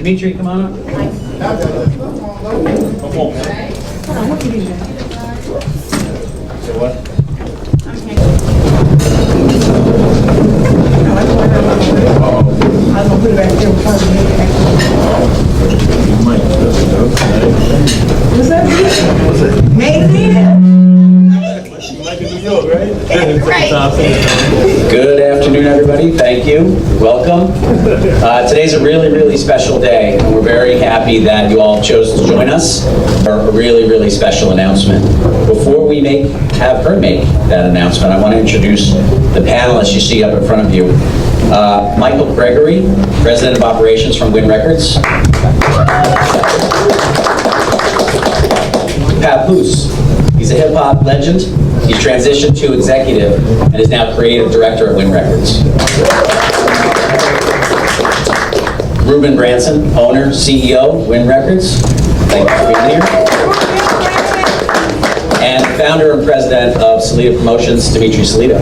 Dimitri, come on up. So what? I'm gonna put it back there. What's up? What's it? Made it in. You like New York, right? Good afternoon, everybody. Thank you. Welcome. Today's a really, really special day, and we're very happy that you all chose to join us for a really, really special announcement. Before we have her make that announcement, I want to introduce the panelists you see up in front of you. Michael Gregory, President of Operations from Wynn Records. Papoose, he's a hip-hop legend. He's transitioned to executive and is now creative director at Wynn Records. Ruben Branson, owner, CEO, Wynn Records. Thank you for being here. And founder and president of Salita Promotions, Dimitri Salita.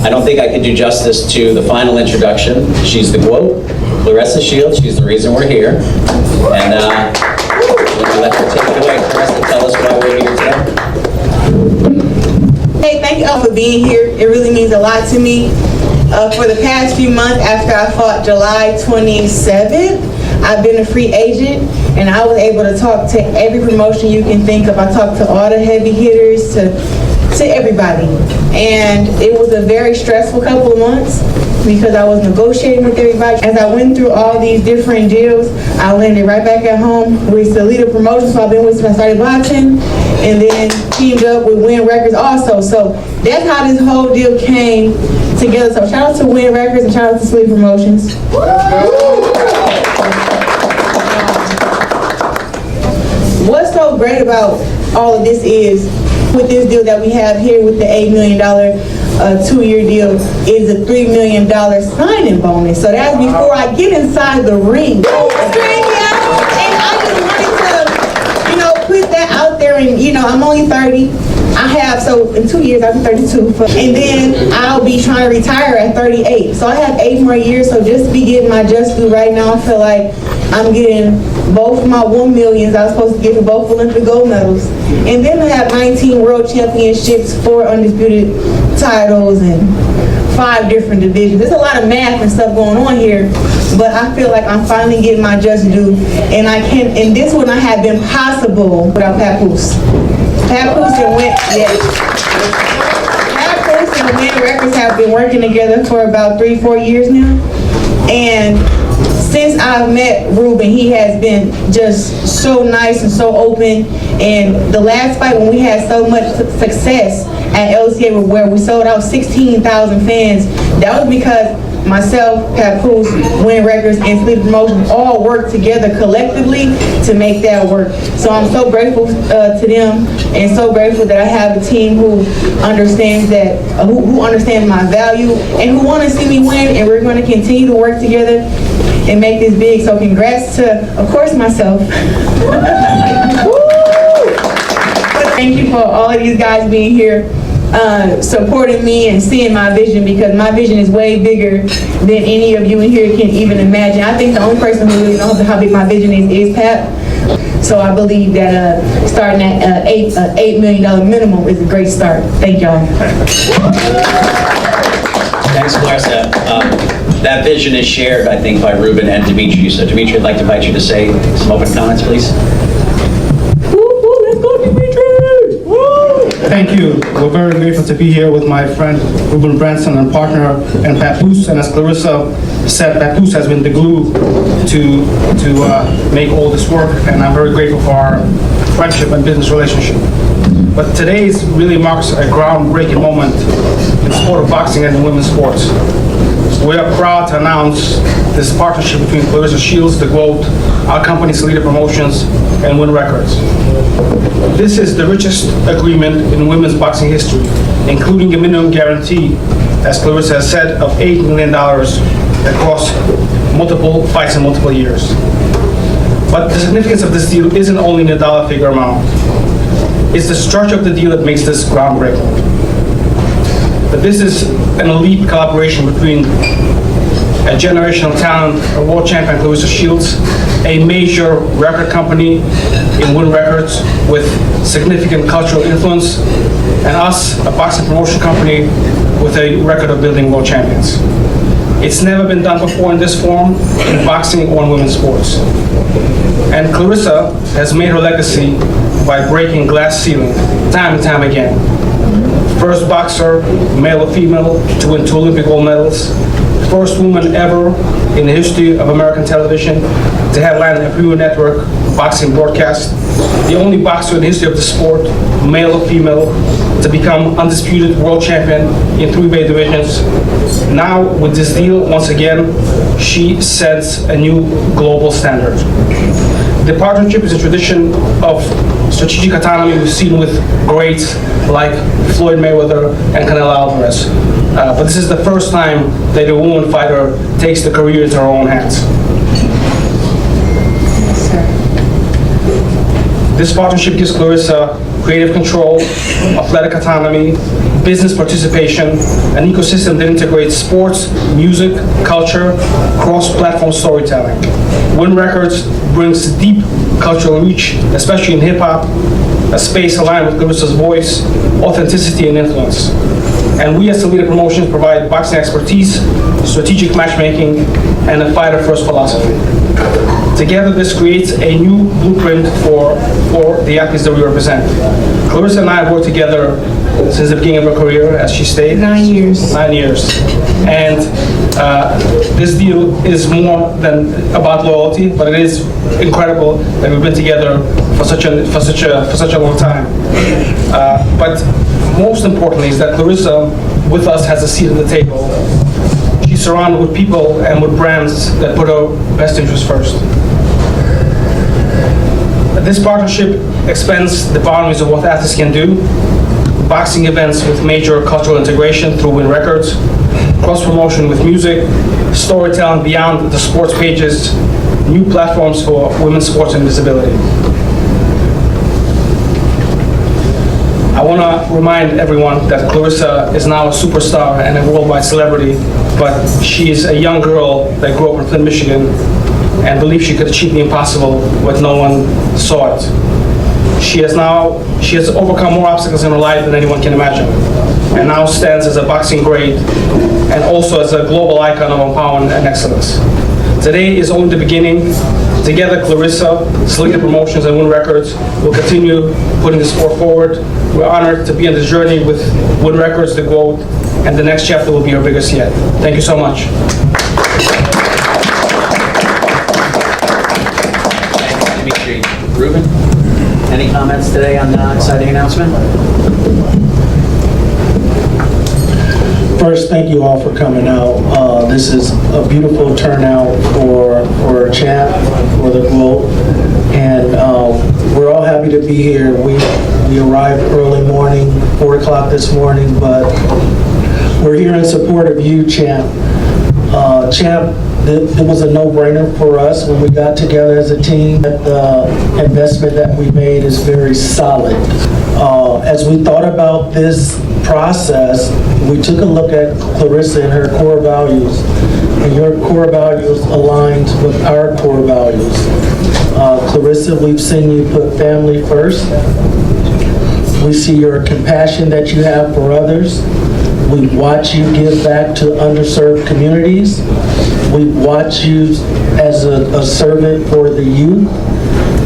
I don't think I can do justice to the final introduction. She's the quote, Claressa Shields. She's the reason we're here. And let her take it away. Claressa, tell us why we're here today. Hey, thank you all for being here. It really means a lot to me. For the past few months after I fought July 27th, I've been a free agent, and I was able to talk to every promotion you can think of. I talked to all the heavy hitters, to everybody. And it was a very stressful couple of months because I was negotiating with everybody. As I went through all these different deals, I landed right back at home with Salita Promotions, so I've been with since I started boxing, and then teamed up with Wynn Records also. So that's how this whole deal came together. So shout out to Wynn Records and shout out to Salita Promotions. What's so great about all of this is, with this deal that we have here with the $8 million 2-year deal, is a $3 million signing bonus. So that's before I get inside the ring. And I just wanted to, put that out there. And I'm only 30. So in 2 years I'll be 32. And then I'll be trying to retire at 38. So I have 8 more years. So just to be getting my just due right now, I feel like I'm getting both my $1 millions I was supposed to get for both Olympic gold medals. And then I have 19 world championships, 4 undisputed titles, and 5 different divisions. There's a lot of math and stuff going on here, but I feel like I'm finally getting my just due. And this would not have been possible without Papoose. Papoose and Wynn Records have been working together for about 3-4 years now. And since I've met Ruben, he has been just so nice and so open. And the last fight, when we had so much success at LCA, where we sold out 16,000 fans, that was because myself, Papoose, Wynn Records, and Salita Promotions all worked together collectively to make that work. So I'm so grateful to them, and so grateful that I have a team who understands that, who understands my value, and who want to see me win. And we're going to continue to work together and make this big. So congrats to, of course, myself. Thank you for all of these guys being here, supporting me and seeing my vision, because my vision is way bigger than any of you in here can even imagine. I think the only person who really knows how big my vision is Pap. So I believe that starting at $8 million minimum is a great start. Thank y'all. Thanks, Claressa. That vision is shared, I think, by Ruben and Dimitri. So Dimitri, I'd like to invite you to say some open comments, please. Thank you. We're very grateful to be here with my friend Ruben Branson and partner and Papoose. And as Claressa said, Papoose has been the glue to make all this work. And I'm very grateful for our friendship and business relationship. But today really marks a groundbreaking moment in the sport of boxing and in women's sports. We are proud to announce this partnership between Claressa Shields, the GOAT, our company Salita Promotions, and Wynn Records. This is the richest agreement in women's boxing history, including a minimum guarantee, as Claressa has said, of $8 million across multiple fights in multiple years. But the significance of this deal isn't only in the dollar figure amount. It's the structure of the deal that makes this groundbreaking. But this is an elite collaboration between a generational talent, a world champion, Claressa Shields, a major record company in Wynn Records with significant cultural influence, and us, a boxing promotion company with a record of building world champions. It's never been done before in this form in boxing or in women's sports. And Claressa has made her legacy by breaking glass ceiling time and time again. First boxer, male or female, to win 2 Olympic gold medals. First woman ever in the history of American television to headline a Premium Network boxing broadcast. The only boxer in the history of the sport, male or female, to become undisputed world champion in 3 weight divisions. Now, with this deal, once again, she sets a new global standard. The partnership is a tradition of strategic autonomy we've seen with greats like Floyd Mayweather and Canelo Alvarez. But this is the first time that a woman fighter takes the career into her own hands. This partnership gives Claressa creative control, athletic autonomy, business participation, an ecosystem that integrates sports, music, culture, cross-platform storytelling. Wynn Records brings deep cultural reach, especially in hip-hop, a space aligned with Claressa's voice, authenticity, and influence. And we at Salita Promotions provide boxing expertise, strategic matchmaking, and a fighter-first philosophy. Together, this creates a new blueprint for the athletes that we represent. Claressa and I have worked together since the beginning of her career, as she stated. 9 years. 9 years. And this deal is more than about loyalty, but it is incredible that we've been together for such a long time. But most importantly is that Claressa, with us, has a seat at the table. She's surrounded with people and with brands that put her best interests first. This partnership expands the boundaries of what athletes can do. Boxing events with major cultural integration through Wynn Records, cross-promotion with music, storytelling beyond the sports pages, new platforms for women's sports and visibility. I want to remind everyone that Claressa is now a superstar and a worldwide celebrity, but she is a young girl that grew up in Flint, Michigan, and believed she could achieve the impossible, but no one saw it. She has overcome more obstacles in her life than anyone can imagine, and now stands as a boxing great and also as a global icon of empowerment and excellence. Today is only the beginning. Together, Claressa, Salita Promotions, and Wynn Records will continue putting the sport forward. We're honored to be on this journey with Wynn Records, the GOAT, and the next chapter will be our biggest yet. Thank you so much. Dimitri. Ruben, any comments today on the exciting announcement? First, thank you all for coming out. This is a beautiful turnout for a champ, for the GOAT, and we're all happy to be here. We arrived early morning, 4 o'clock this morning, but we're here in support of you, champ. Champ, it was a no-brainer for us when we got together as a team. The investment that we made is very solid. As we thought about this process, we took a look at Claressa and her core values, and your core values aligned with our core values. Claressa, we've seen you put family first. We see your compassion that you have for others. We watch you give back to underserved communities. We watch you as a servant for the youth.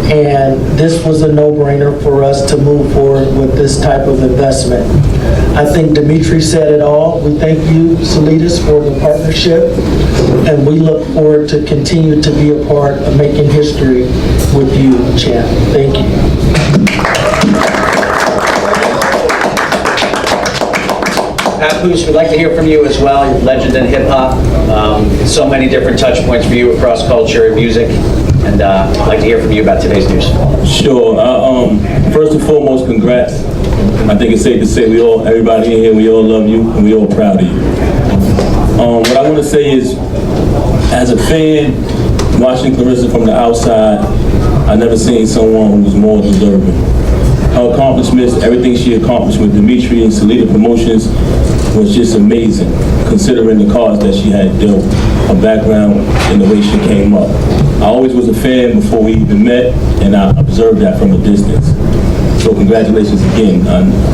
And this was a no-brainer for us to move forward with this type of investment. I think Dimitri said it all. We thank you, Salitas, for the partnership, and we look forward to continue to be a part of making history with you, champ. Thank you. Papoose, we'd like to hear from you as well. You're a legend in hip-hop. So many different touch points for you across culture and music. And I'd like to hear from you about today's news. Sure. First and foremost, congrats. I think it's safe to say everybody in here, we all love you and we all proud of you. What I want to say is, as a fan, watching Claressa from the outside, I've never seen someone who was more deserving. Her accomplishments, everything she accomplished with Dimitri and Salita Promotions was just amazing, considering the cards that she had dealt. her background and the way she came up. I always was a fan before we even met, and I observed that from a distance. So congratulations again.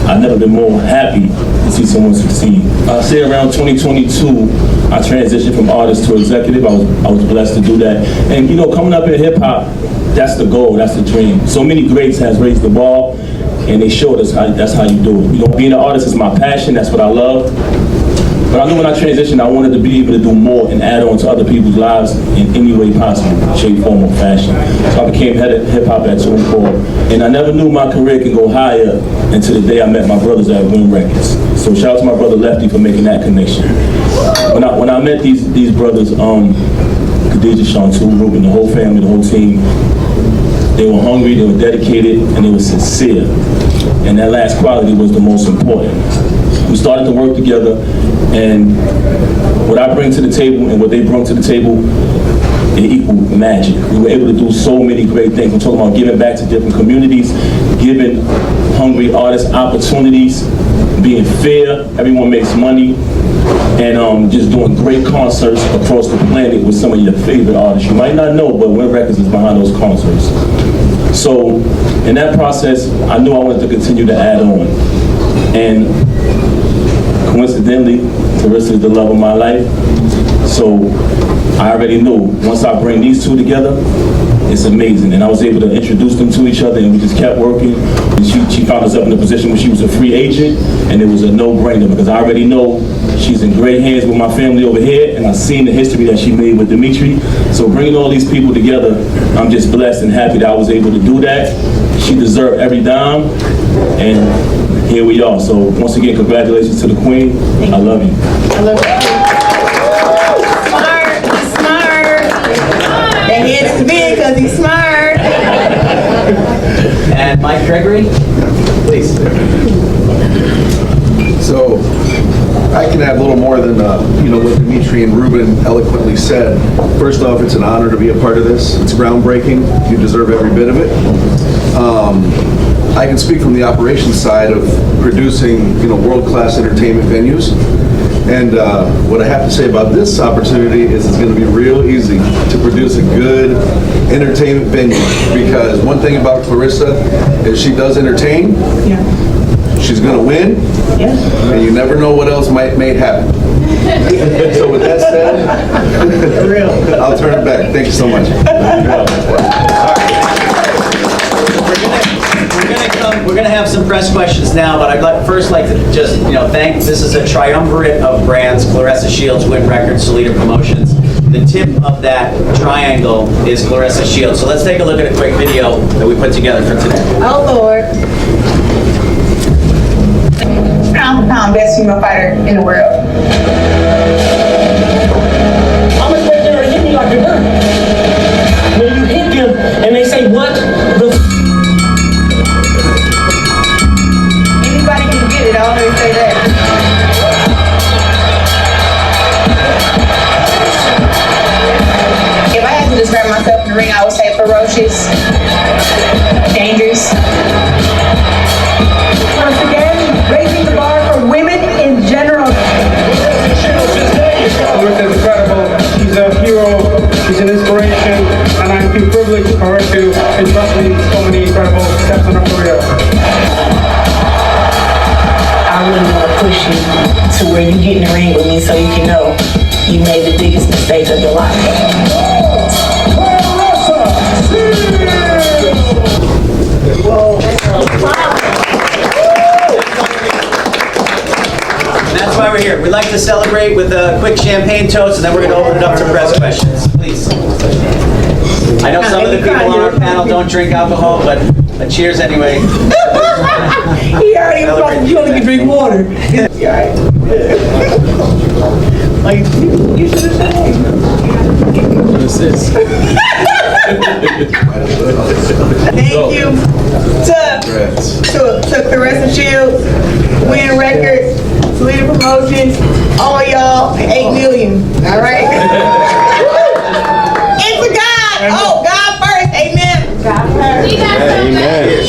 I've never been more happy to see someone succeed. I say around 2022, I transitioned from artist to executive. I was blessed to do that. And you know, coming up in hip hop, that's the goal, that's the dream. So many greats has raised the bar, and they showed us that's how you do it. You know, being an artist is my passion, that's what I love. But I knew when I transitioned, I wanted to be able to do more and add on to other people's lives in any way possible, shape, form, or fashion. So I became head of hip hop at 2 and 4. And I never knew my career could go higher until the day I met my brothers at Wynn Records. So shout out to my brother Lefty for making that connection. When I met these brothers, Khadija, Sean, Ruben, the whole family, the whole team, they were hungry, they were dedicated, and they were sincere. And that last quality was the most important. We started to work together, and what I bring to the table and what they brought to the table, it equaled magic. We were able to do so many great things. I'm talking about giving back to different communities, giving hungry artists opportunities, being fair, everyone makes money, and just doing great concerts across the planet with some of your favorite artists. You might not know, but Wynn Records is behind those concerts. So in that process, I knew I wanted to continue to add on. And coincidentally, Claressa is the love of my life. So I already knew once I bring these two together, it's amazing. And I was able to introduce them to each other, and we just kept working. And she found herself in a position where she was a free agent, and it was a no-brainer because I already know she's in great hands with my family over here, and I've seen the history that she made with Dimitri. So bringing all these people together, I'm just blessed and happy that I was able to do that. She deserved every dime, and here we are. So once again, congratulations to the Queen. I love you. I love you. And he is big because he's smart. And Mike Gregory, please. So I can add a little more than what Dimitri and Ruben eloquently said. First off, it's an honor to be a part of this. It's groundbreaking. You deserve every bit of it. I can speak from the operations side of producing world-class entertainment venues. And what I have to say about this opportunity is it's going to be real easy to produce a good entertainment venue, because one thing about Claressa is she does entertain. Yeah. She's going to win. Yeah. And you never know what else may happen. So with that said, I'll turn it back. Thank you so much. We're going to have some press questions now, but I'd first like to just thank. This is a triumvirate of brands: Claressa Shields, Wynn Records, Salita Promotions. The tip of that triangle is Claressa Shields. So let's take a look at a quick video that we put together for today. Oh, Lord. Pound for pound, best female fighter in the world. I'm gonna say they're hit me like a gun. When you hit them and they say, what the Anybody can get it, I always say that. If I had to describe myself in the ring, I would say ferocious, dangerous. Once again, raising the bar for women in general. Claressa is incredible. She's a hero. She's an inspiration, and I feel privileged for her to entrust me so many incredible steps in her career. I really want to push you to where you get in the ring with me so you can know you made the biggest mistake of your life. And that's why we're here. We'd like to celebrate with a quick champagne toast, and then we're going to open it up to press questions. Please. I know some of the people on our panel don't drink alcohol, but cheers anyway. He already fucking, you only can drink water. You all right? Like, you should have said. What is this? Thank you to Claressa Shields, Wynn Records, Salita Promotions, all y'all, 8 million, all right? It's a God. Oh, God first, amen. God first. Amen.